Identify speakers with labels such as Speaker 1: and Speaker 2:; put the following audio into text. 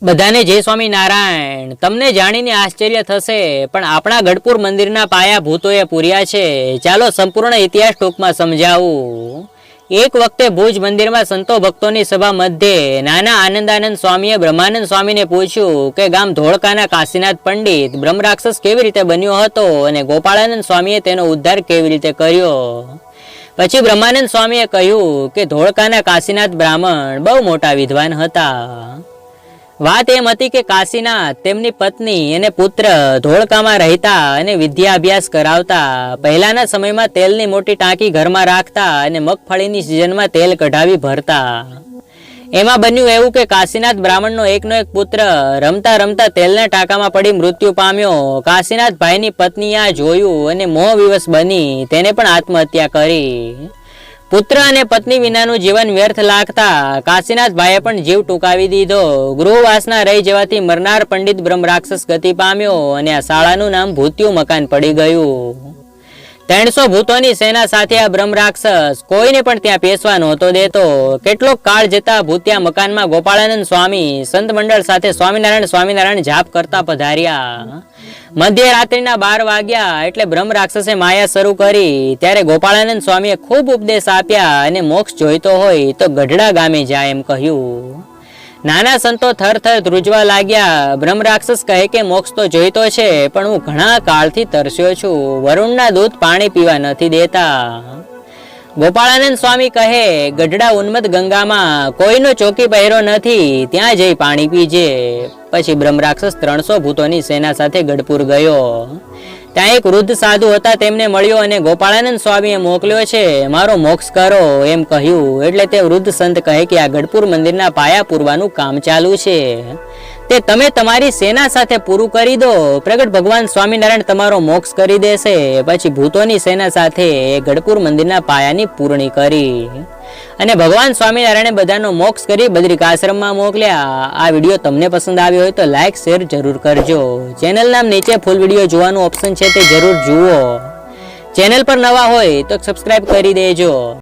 Speaker 1: બધાને જય સ્વામિનારાયણ। તમને જાણીને આશ્ચર્ય થશે, પણ આપણા ગઢપુર મંદિરના પાયા ભૂતોએ પૂર્યા છે। ચાલો સંપૂર્ણ ઇતિહાસ ટૂંકમાં સમજાવું। એક વખતે ભુજ મંદિરમાં સંતો ભક્તોની સભા મધ્યે નાના આનંદાનંદ સ્વામીએ બ્રહ્માનંદ સ્વામીને પૂછ્યું કે ગામ ધોળકાના કાશીનાથ પંડિત બ્રહ્મરાક્ષસ કેવી રીતે બન્યો હતો અને ગોપાળાનંદ સ્વામીએ તેનો ઉદ્ધાર કેવી રીતે કર્યો। પછી બ્રહ્માનંદ સ્વામીએ કહ્યું કે ધોળકાના કાશીનાથ બ્રાહ્મણ બહુ મોટા વિદ્વાન હતા। વાત એમ હતી કે કાશીનાથ તેમની પત્ની અને પુત્ર ધોળકામાં રહેતા અને વિદ્યાભ્યાસ કરાવતા। પહેલાના સમયમાં તેલની મોટી ટાંકી ઘરમાં રાખતા અને મગફળીની સિઝનમાં તેલ કઢાવી ભરતા। એમાં બન્યું એવું કે કાશીનાથ બ્રાહ્મણનો એકનો એક પુત્ર રમતા રમતા તેલના ટાંકામાં પડી મૃત્યુ પામ્યો। કાશીનાથ ભાઈની પત્નીએ આ જોયું અને મોહવિવશ બની તેને પણ આત્મહત્યા કરી। પુત્ર અને પત્ની વિનાનું જીવન વ્યર્થ લાગતા કાશીનાથ ભાઈએ પણ જીવ ટૂંકાવી દીધો। ગૃહવાસના રહી જવાથી મરનાર પંડિત બ્રહ્મરાક્ષસ ગતિ પામ્યો અને આ શાળાનું નામ ભૂત્યું મકાન પડી ગયું। 300 ભૂતોની સેના સાથે આ બ્રહ્મરાક્ષસ કોઈને પણ ત્યાં પેસવા નહોતો દેતો। કેટલોક કાળ જતા ભૂત્યા મકાનમાં ગોપાળાનંદ સ્વામી સંત મંડળ સાથે સ્વામિનારાયણ સ્વામિનારાયણ જાપ કરતા પધાર્યા। મધ્યરાત્રિના 12 વાગ્યા એટલે બ્રહ્મ રાક્ષસે માયા શરૂ કરી। ત્યારે ગોપાળાનંદ સ્વામીએ ખૂબ ઉપદેશ આપ્યા અને મોક્ષ જોઈતો હોય તો ગઢડા ગામે જાય એમ કહ્યું। નાના સંતો થરથર ધ્રુજવા લાગ્યા। બ્રહ્મ રાક્ષસ કહે કે મોક્ષ તો જોઈતો છે, પણ હું ઘણા કાળથી તરસ્યો છું, વરુણના દૂત પાણી પીવા નથી દેતા। ગોપાળાનંદ સ્વામી કહે ગઢડા ઉન્મત્ત ગંગામાં કોઈનો ચોકી પહેરો નથી, ત્યાં જઈ પાણી પીજે। પછી બ્રહ્મ રાક્ષસ 300 ભૂતોની સેના સાથે ગઢપુર ગયો। ત્યાં એક વૃદ્ધ સાધુ હતા, તેમને મળ્યો અને ગોપાળાનંદ સ્વામીએ મોકલ્યો છે, મારો મોક્ષ કરો એમ કહ્યું। એટલે તે વૃદ્ધ સંત કહે કે આ ગઢપુર મંદિરના પાયા પૂરવાનું કામ ચાલુ છે, તે તમે તમારી સેના સાથે પૂરું કરી દો, પ્રગટ ભગવાન સ્વામિનારાયણ તમારો મોક્ષ કરી દેશે। પછી ભૂતોની સેના સાથે ગઢપુર મંદિરના પાયાની પૂર્ણી કરી અને ભગવાન સ્વામિનારાયણે બધાનો મોક્ષ કરી બદ્રિકાશ્રમમાં મોકલ્યા। આ વિડીયો તમને પસંદ આવ્યો હોય તો લાઈક શેર જરૂર કરજો। ચેનલ નામ નીચે ફૂલ વિડીયો જોવાનું ઓપ્શન છે, તે જરૂર જુઓ। ચેનલ પર નવા હોય તો સબસ્ક્રાઇબ કરી દેજો।